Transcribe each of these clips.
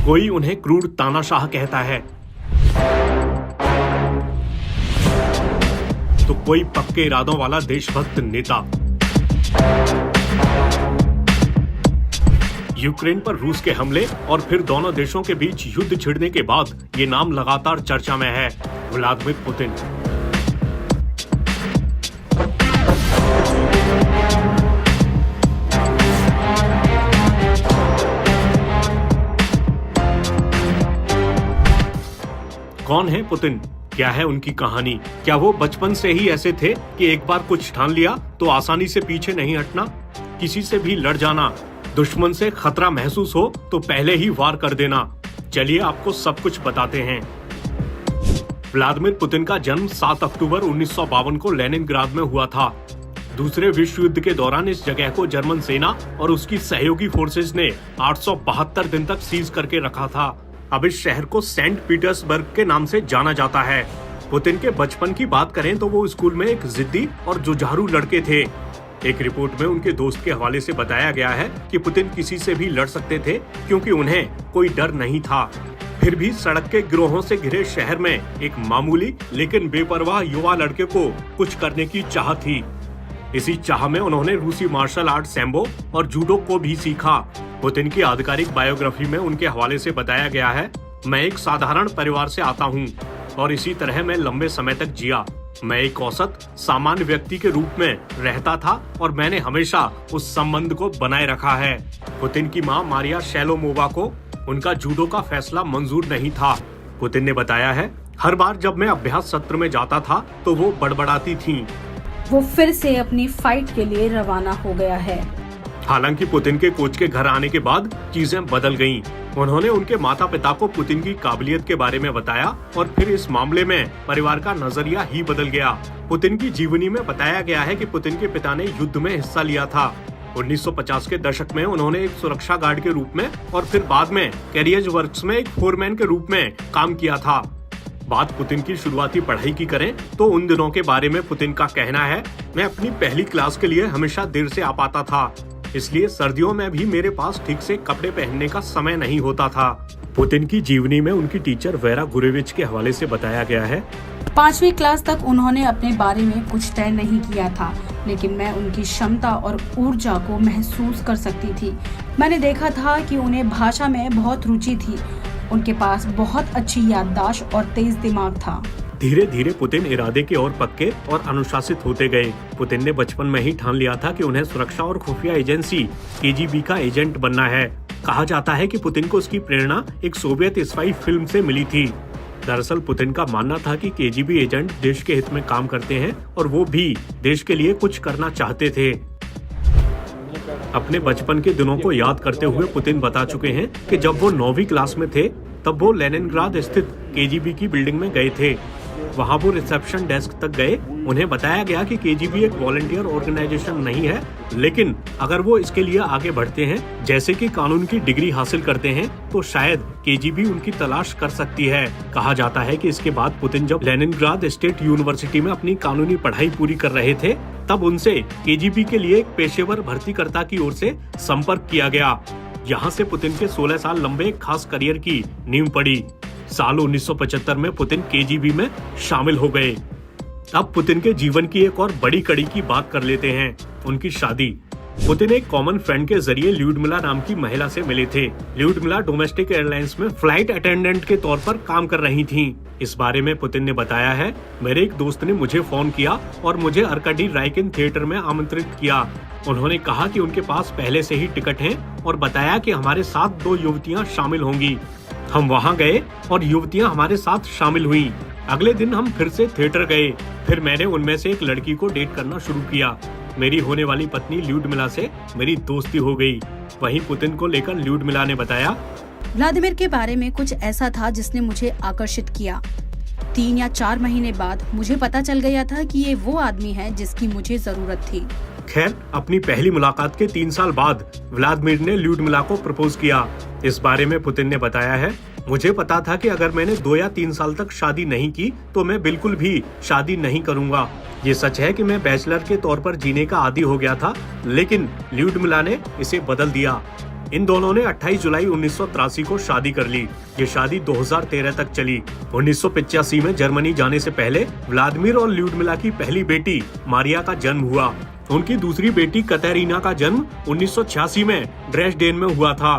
कोई उन्हें क्रूर तानाशाह कहता है, तो कोई पक्के इरादों वाला देशभक्त नेता। यूक्रेन पर रूस के हमले और फिर दोनों देशों के बीच युद्ध छिड़ने के बाद ये नाम लगातार चर्चा में है, व्लादिमीर पुतिन। कौन है पुतिन? क्या है उनकी कहानी? क्या वो बचपन से ही ऐसे थे कि एक बार कुछ ठान लिया तो आसानी से पीछे नहीं हटना, किसी से भी लड़ जाना, दुश्मन से खतरा महसूस हो तो पहले ही वार कर देना? चलिए आपको सब कुछ बताते हैं। व्लादिमीर पुतिन का जन्म 7 अक्टूबर 1952 को लेनिनग्राद में हुआ था। दूसरे विश्व युद्ध के दौरान इस जगह को जर्मन सेना और उसकी सहयोगी फोर्सेज ने 872 दिन तक सीज करके रखा था। अब इस शहर को सेंट पीटर्सबर्ग के नाम से जाना जाता है। पुतिन के बचपन की बात करें तो वो स्कूल में एक जिद्दी और जुझारू लड़के थे। एक रिपोर्ट में उनके दोस्त के हवाले से बताया गया है कि पुतिन किसी से भी लड़ सकते थे क्योंकि उन्हें कोई डर नहीं था। फिर भी सड़क के गिरोहों से घिरे शहर में एक मामूली लेकिन बेपरवाह युवा लड़के को कुछ करने की चाह थी। इसी चाह में उन्होंने रूसी मार्शल आर्ट सैम्बो और जूडो को भी सीखा। पुतिन की आधिकारिक बायोग्राफी में उनके हवाले से बताया गया है, मैं एक साधारण परिवार से आता हूँ और इसी तरह मैं लंबे समय तक जिया। मैं एक औसत सामान्य व्यक्ति के रूप में रहता था और मैंने हमेशा उस संबंध को बनाए रखा है। पुतिन की मां मारिया शेलोमोवा को उनका जूडो का फैसला मंजूर नहीं था। पुतिन ने बताया है, हर बार जब मैं अभ्यास सत्र में जाता था तो वो बड़बड़ाती थीं। वो फिर से अपनी फाइट के लिए रवाना हो गया है। हालांकि पुतिन के कोच के घर आने के बाद चीजें बदल गईं। उन्होंने उनके माता पिता को पुतिन की काबिलियत के बारे में बताया और फिर इस मामले में परिवार का नजरिया ही बदल गया। पुतिन की जीवनी में बताया गया है कि पुतिन के पिता ने युद्ध में हिस्सा लिया था। 1950 के दशक में उन्होंने एक सुरक्षा गार्ड के रूप में और फिर बाद में कैरियज वर्क्स में एक फोरमैन के रूप में काम किया था। बात पुतिन की शुरुआती पढ़ाई की करें तो उन दिनों के बारे में पुतिन का कहना है, मैं अपनी पहली क्लास के लिए हमेशा देर से आ पाता था, इसलिए सर्दियों में भी मेरे पास ठीक से कपड़े पहनने का समय नहीं होता था। पुतिन की जीवनी में उनकी टीचर वेरा गुरेविच के हवाले से बताया गया है, 5वीं क्लास तक उन्होंने अपने बारे में कुछ तय नहीं किया था, लेकिन मैं उनकी क्षमता और ऊर्जा को महसूस कर सकती थी। मैंने देखा था कि उन्हें भाषा में बहुत रुचि थी। उनके पास बहुत अच्छी याददाश्त और तेज दिमाग था। धीरे धीरे पुतिन इरादे के और पक्के और अनुशासित होते गए। पुतिन ने बचपन में ही ठान लिया था कि उन्हें सुरक्षा और खुफिया एजेंसी केजीबी का एजेंट बनना है। कहा जाता है कि पुतिन को उसकी प्रेरणा एक सोवियत स्पाई फिल्म से मिली थी। दरअसल पुतिन का मानना था कि केजीबी एजेंट देश के हित में काम करते हैं और वो भी देश के लिए कुछ करना चाहते थे। अपने बचपन के दिनों को याद करते हुए पुतिन बता चुके हैं कि जब वो 9वीं क्लास में थे तब वो लेनिनग्राद स्थित केजीबी की बिल्डिंग में गए थे। वहाँ वो रिसेप्शन डेस्क तक गए। उन्हें बताया गया कि केजीबी एक वॉलंटियर ऑर्गेनाइजेशन नहीं है, लेकिन अगर वो इसके लिए आगे बढ़ते हैं, जैसे कि कानून की डिग्री हासिल करते हैं, तो शायद केजीबी उनकी तलाश कर सकती है। कहा जाता है कि इसके बाद पुतिन जब लेनिनग्राद स्टेट यूनिवर्सिटी में अपनी कानूनी पढ़ाई पूरी कर रहे थे, तब उनसे केजीबी के लिए एक पेशेवर भर्तीकर्ता की ओर से संपर्क किया गया। यहाँ से पुतिन के 16 साल लंबे एक खास करियर की नींव पड़ी। साल 1975 में पुतिन केजीबी में शामिल हो गए। अब पुतिन के जीवन की एक और बड़ी कड़ी की बात कर लेते हैं, उनकी शादी। पुतिन एक कॉमन फ्रेंड के जरिए ल्यूडमिला नाम की महिला से मिले थे। ल्यूडमिला डोमेस्टिक एयरलाइंस में फ्लाइट अटेंडेंट के तौर पर काम कर रही थीं। इस बारे में पुतिन ने बताया है, मेरे एक दोस्त ने मुझे फोन किया और मुझे अर्काडी राइकिन थिएटर में आमंत्रित किया। उन्होंने कहा कि उनके पास पहले से ही टिकट हैं और बताया कि हमारे साथ 2 युवतियां शामिल होंगी। हम वहां गए और युवतियां हमारे साथ शामिल हुई। अगले दिन हम फिर से थिएटर गए। फिर मैंने उनमें से एक लड़की को डेट करना शुरू किया। मेरी होने वाली पत्नी ल्यूडमिला से मेरी दोस्ती हो गई। वहीं पुतिन को लेकर ल्यूडमिला ने बताया, व्लादिमीर के बारे में कुछ ऐसा था जिसने मुझे आकर्षित किया। 3 या 4 महीने बाद मुझे पता चल गया था कि ये वो आदमी है जिसकी मुझे जरूरत थी। खैर, अपनी पहली मुलाकात के 3 साल बाद व्लादिमीर ने ल्यूडमिला को प्रपोज किया। इस बारे में पुतिन ने बताया है, मुझे पता था कि अगर मैंने 2 या 3 साल तक शादी नहीं की तो मैं बिल्कुल भी शादी नहीं करूंगा। ये सच है कि मैं बैचलर के तौर पर जीने का आदी हो गया था, लेकिन ल्यूडमिला ने इसे बदल दिया। इन दोनों ने 28 जुलाई 1983 को शादी कर ली। ये शादी 2013 तक चली। 1985 में जर्मनी जाने से पहले व्लादिमीर और ल्यूडमिला की पहली बेटी मारिया का जन्म हुआ। उनकी दूसरी बेटी कतरीना का जन्म 1986 में ड्रेसडेन में हुआ था।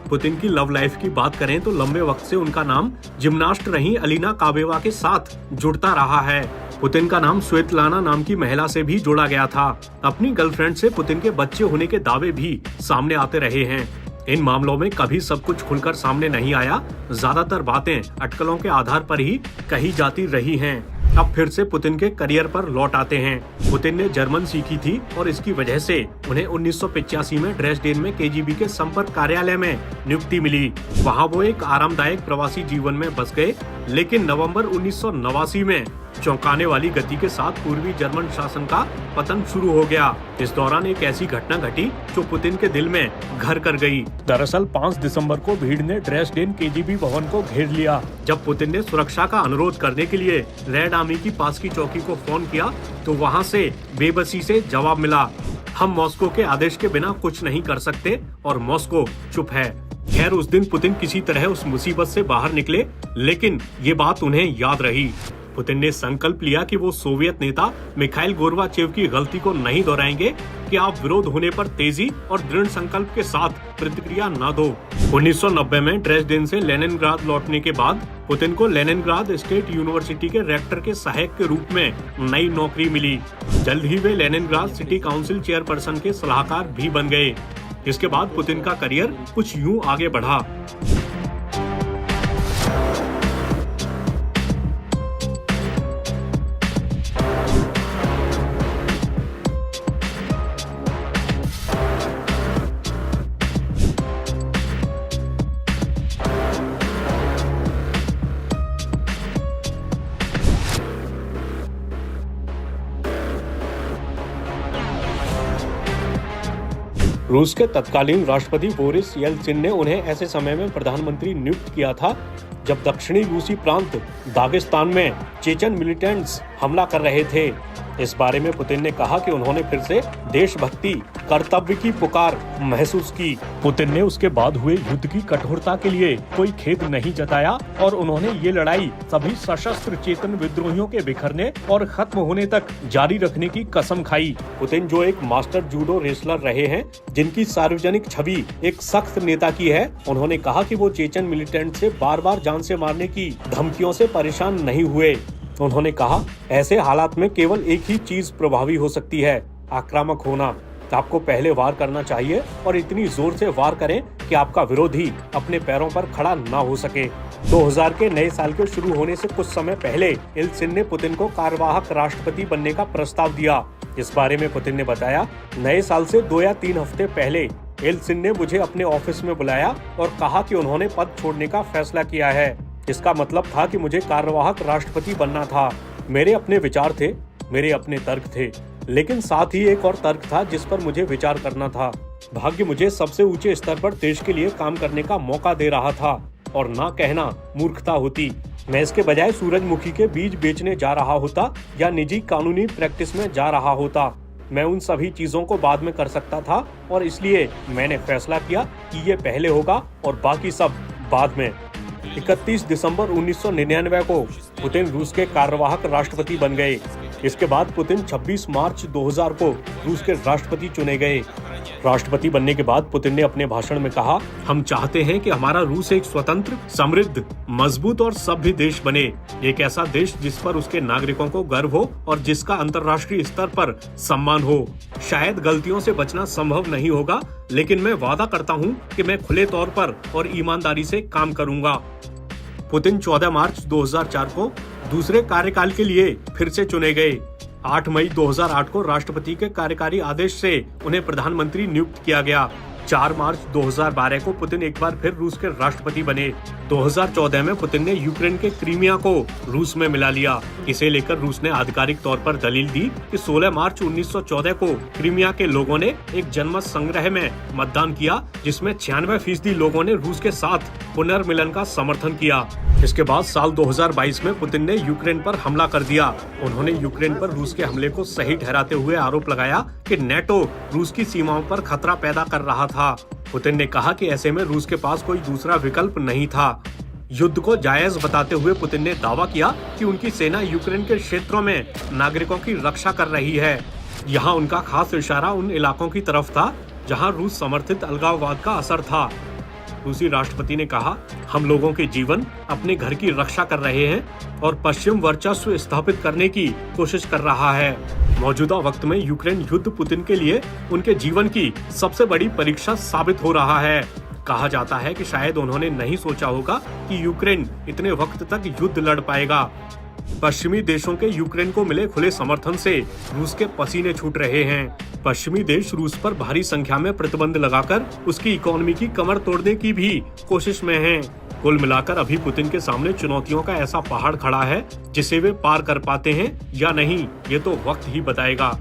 पुतिन की लव लाइफ की बात करें तो लंबे वक्त से उनका नाम जिम्नास्ट रही अलीना काबेवा के साथ जुड़ता रहा है। पुतिन का नाम स्वेतलाना नाम की महिला से भी जोड़ा गया था। अपनी गर्लफ्रेंड से पुतिन के बच्चे होने के दावे भी सामने आते रहे हैं। इन मामलों में कभी सब कुछ खुलकर सामने नहीं आया। ज्यादातर बातें अटकलों के आधार पर ही कही जाती रही हैं। अब फिर से पुतिन के करियर पर लौट आते हैं। पुतिन ने जर्मन सीखी थी और इसकी वजह से उन्हें 1985 में ड्रेसडेन में केजीबी के संपर्क कार्यालय में नियुक्ति मिली। वहां वो एक आरामदायक प्रवासी जीवन में बस गए, लेकिन नवंबर 1989 में चौंकाने वाली गति के साथ पूर्वी जर्मन शासन का पतन शुरू हो गया। इस दौरान एक ऐसी घटना घटी जो पुतिन के दिल में घर कर गई। दरअसल 5 दिसंबर को भीड़ ने ड्रेसडेन केजीबी भवन को घेर लिया। जब पुतिन ने सुरक्षा का अनुरोध करने के लिए रेड आर्मी की पास की चौकी को फोन किया तो वहां से बेबसी से जवाब मिला, हम मॉस्को के आदेश के बिना कुछ नहीं कर सकते और मॉस्को चुप है। खैर, उस दिन पुतिन किसी तरह उस मुसीबत से बाहर निकले, लेकिन ये बात उन्हें याद रही। पुतिन ने संकल्प लिया कि वो सोवियत नेता मिखाइल गोर्बाचेव की गलती को नहीं दोहराएंगे कि आप विरोध होने पर तेजी और दृढ़ संकल्प के साथ प्रतिक्रिया न दो। 1990 में ड्रेसडेन से लेनिनग्राद लौटने के बाद पुतिन को लेनिनग्राद स्टेट यूनिवर्सिटी के रेक्टर के सहायक के रूप में नई नौकरी मिली। जल्द ही वे लेनिनग्राद सिटी काउंसिल चेयरपर्सन के सलाहकार भी बन गए। इसके बाद पुतिन का करियर कुछ यूं आगे बढ़ा। रूस के तत्कालीन राष्ट्रपति बोरिस येल्त्सिन ने उन्हें ऐसे समय में प्रधानमंत्री नियुक्त किया था जब दक्षिणी रूसी प्रांत दागिस्तान में चेचन मिलिटेंट्स हमला कर रहे थे। इस बारे में पुतिन ने कहा कि उन्होंने फिर से देशभक्ति कर्तव्य की पुकार महसूस की। पुतिन ने उसके बाद हुए युद्ध की कठोरता के लिए कोई खेद नहीं जताया और उन्होंने ये लड़ाई सभी सशस्त्र चेतन विद्रोहियों के बिखरने और खत्म होने तक जारी रखने की कसम खाई। पुतिन जो एक मास्टर जूडो रेसलर रहे हैं, जिनकी सार्वजनिक छवि एक सख्त नेता की है, उन्होंने कहा कि वो चेचन मिलिटेंट से बार बार जान से मारने की धमकियों से परेशान नहीं हुए। उन्होंने कहा, ऐसे हालात में केवल एक ही चीज प्रभावी हो सकती है, आक्रामक होना। आपको पहले वार करना चाहिए और इतनी जोर से वार करें कि आपका विरोधी अपने पैरों पर खड़ा ना हो सके। 2000 के नए साल के शुरू होने से कुछ समय पहले येल्त्सिन ने पुतिन को कार्यवाहक राष्ट्रपति बनने का प्रस्ताव दिया। इस बारे में पुतिन ने बताया, नए साल से 2 या 3 हफ्ते पहले येल्त्सिन ने मुझे अपने ऑफिस में बुलाया और कहा कि उन्होंने पद छोड़ने का फैसला किया है। इसका मतलब था कि मुझे कार्यवाहक राष्ट्रपति बनना था। मेरे अपने विचार थे, मेरे अपने तर्क थे, लेकिन साथ ही एक और तर्क था जिस पर मुझे विचार करना था। भाग्य मुझे सबसे ऊंचे स्तर पर देश के लिए काम करने का मौका दे रहा था और ना कहना मूर्खता होती। मैं इसके बजाय सूरजमुखी के बीज बेचने जा रहा होता या निजी कानूनी प्रैक्टिस में जा रहा होता। मैं उन सभी चीजों को बाद में कर सकता था और इसलिए मैंने फैसला किया कि ये पहले होगा और बाकी सब बाद में। 31 दिसंबर 1999 को पुतिन रूस के कार्यवाहक राष्ट्रपति बन गए। इसके बाद पुतिन 26 मार्च 2000 को रूस के राष्ट्रपति चुने गए। राष्ट्रपति बनने के बाद पुतिन ने अपने भाषण में कहा, हम चाहते हैं कि हमारा रूस एक स्वतंत्र, समृद्ध, मजबूत और सभ्य देश बने। एक ऐसा देश जिस पर उसके नागरिकों को गर्व हो और जिसका अंतर्राष्ट्रीय स्तर पर सम्मान हो। शायद गलतियों से बचना संभव नहीं होगा, लेकिन मैं वादा करता हूं कि मैं खुले तौर पर और ईमानदारी से काम करूंगा। पुतिन 14 मार्च 2004 को दूसरे कार्यकाल के लिए फिर से चुने गए। 8 मई 2008 को राष्ट्रपति के कार्यकारी आदेश से उन्हें प्रधानमंत्री नियुक्त किया गया। 4 मार्च 2012 को पुतिन एक बार फिर रूस के राष्ट्रपति बने। 2014 में पुतिन ने यूक्रेन के क्रीमिया को रूस में मिला लिया। इसे लेकर रूस ने आधिकारिक तौर पर दलील दी कि 16 मार्च 1914 को क्रीमिया के लोगों ने एक जनमत संग्रह में मतदान किया, जिसमें 96% लोगों ने रूस के साथ पुनर्मिलन का समर्थन किया। इसके बाद साल 2022 में पुतिन ने यूक्रेन पर हमला कर दिया। उन्होंने यूक्रेन पर रूस के हमले को सही ठहराते हुए आरोप लगाया कि नेटो रूस की सीमाओं पर खतरा पैदा कर रहा था। पुतिन ने कहा कि ऐसे में रूस के पास कोई दूसरा विकल्प नहीं था। युद्ध को जायज बताते हुए पुतिन ने दावा किया कि उनकी सेना यूक्रेन के क्षेत्रों में नागरिकों की रक्षा कर रही है। यहाँ उनका खास इशारा उन इलाकों की तरफ था जहाँ रूस समर्थित अलगाववाद का असर था। रूसी राष्ट्रपति ने कहा, हम लोगों के जीवन, अपने घर की रक्षा कर रहे हैं और पश्चिम वर्चस्व स्थापित करने की कोशिश कर रहा है। मौजूदा वक्त में यूक्रेन युद्ध पुतिन के लिए उनके जीवन की सबसे बड़ी परीक्षा साबित हो रहा है। कहा जाता है कि शायद उन्होंने नहीं सोचा होगा कि यूक्रेन इतने वक्त तक युद्ध लड़ पाएगा। पश्चिमी देशों के यूक्रेन को मिले खुले समर्थन से रूस के पसीने छूट रहे हैं। पश्चिमी देश रूस पर भारी संख्या में प्रतिबंध लगाकर उसकी इकोनॉमी की कमर तोड़ने की भी कोशिश में हैं। कुल मिलाकर अभी पुतिन के सामने चुनौतियों का ऐसा पहाड़ खड़ा है जिसे वे पार कर पाते हैं या नहीं, ये तो वक्त ही बताएगा।